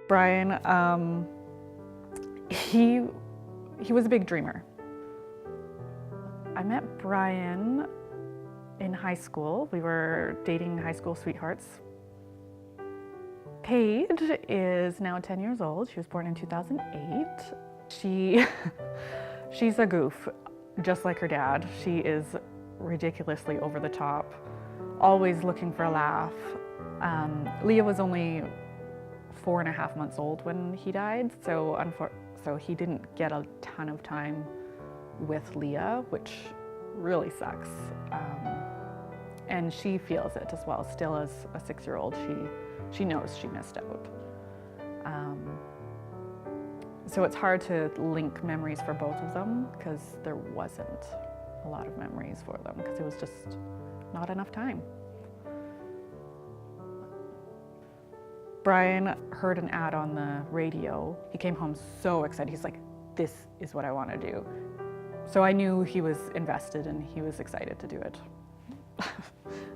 Brian, he was a big dreamer. I met Brian in high school. We were dating high school sweethearts. Paige is now 10 years old. She was born in 2008. She's a goof, just like her dad. She is ridiculously over the top, always looking for a laugh. Leah was only 4.5 months old when he died, so he didn't get a ton of time with Leah, which really sucks. And she feels it as well. Still, as a 6-year-old, she knows she missed out. So it's hard to link memories for both of them because there wasn't a lot of memories for them because it was just not enough time. Brian heard an ad on the radio. He came home so excited. He's like, this is what I want to do. So I knew he was invested and he was excited to do it.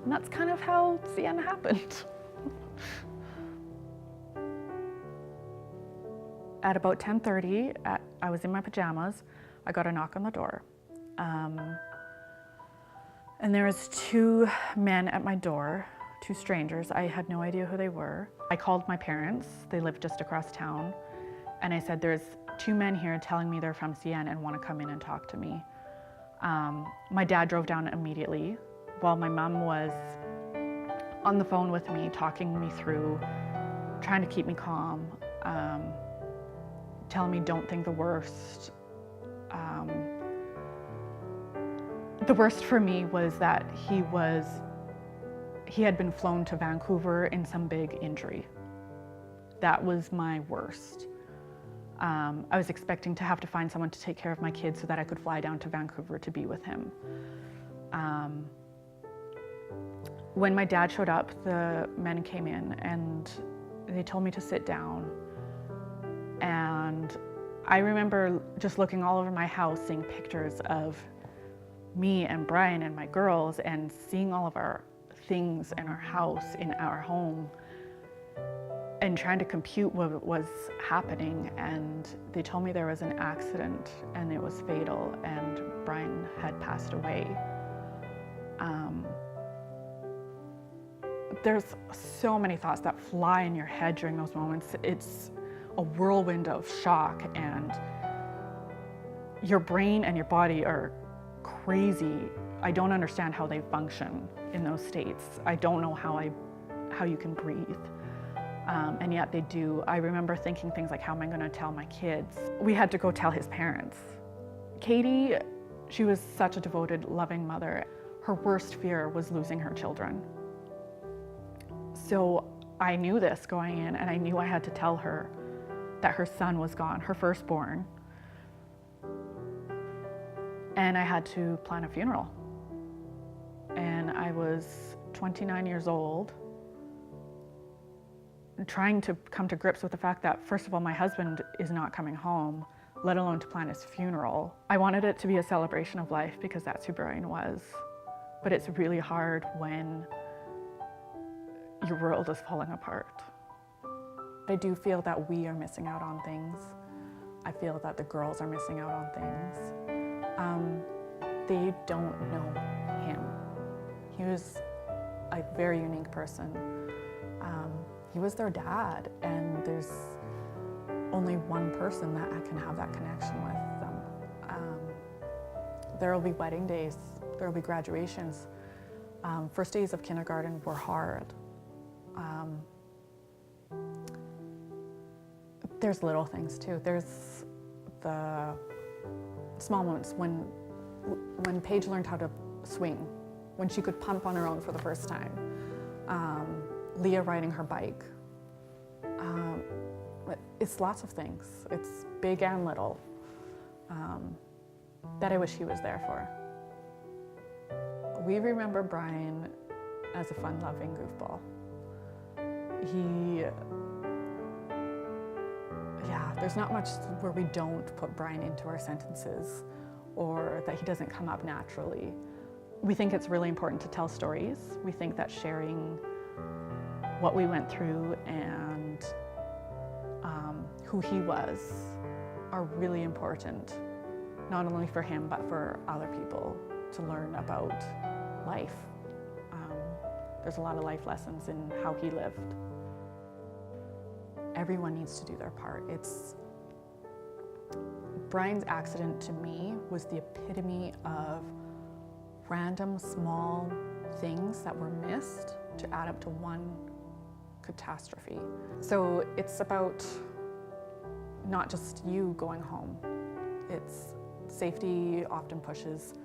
And that's kind of how CN happened. At about 10:30, I was in my pajamas. I got a knock on the door. And there was 2 men at my door, 2 strangers. I had no idea who they were. I called my parents. They lived just across town. And I said, there's 2 men here telling me they're from CN and want to come in and talk to me. My dad drove down immediately while my mom was on the phone with me, talking me through, trying to keep me calm, telling me don't think the worst. The worst for me was that he had been flown to Vancouver in some big injury. That was my worst. I was expecting to have to find someone to take care of my kids so that I could fly down to Vancouver to be with him. When my dad showed up, the men came in and they told me to sit down. And I remember just looking all over my house, seeing pictures of me and Brian and my girls and seeing all of our things in our house, in our home, and trying to compute what was happening. And they told me there was an accident and it was fatal and Brian had passed away. There's so many thoughts that fly in your head during those moments. It's a whirlwind of shock, and your brain and your body are crazy. I don't understand how they function in those states. I don't know how you can breathe. And yet they do. I remember thinking things like, how am I going to tell my kids? We had to go tell his parents. Katie, she was such a devoted, loving mother. Her worst fear was losing her children. So I knew this going in, and I knew I had to tell her that her son was gone, her firstborn. And I had to plan a funeral. And I was 29 years old, trying to come to grips with the fact that, first of all, my husband is not coming home, let alone to plan his funeral. I wanted it to be a celebration of life because that's who Brian was. But it's really hard when your world is falling apart. I do feel that we are missing out on things. I feel that the girls are missing out on things. They don't know him. He was a very unique person. He was their dad, and there's only one person that I can have that connection with them. There will be wedding days, there will be graduations. First days of kindergarten were hard. There's little things too. There's the small moments when Paige learned how to swing, when she could pump on her own for the first time. Leah riding her bike. It's lots of things. It's big and little that I wish he was there for. We remember Brian as a fun-loving goofball. There's not much where we don't put Brian into our sentences or that he doesn't come up naturally. We think it's really important to tell stories. We think that sharing what we went through and who he was are really important, not only for him, but for other people to learn about life. There's a lot of life lessons in how he lived. Everyone needs to do their part. Brian's accident to me was the epitome of random small things that were missed to add up to one catastrophe. So it's about not just you going home. It's safety often pushes,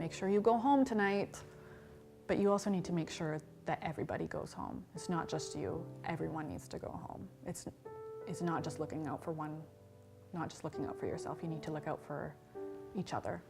make sure you go home tonight, but you also need to make sure that everybody goes home. It's not just you, everyone needs to go home. It's not just looking out for one, not just looking out for yourself, you need to look out for each other.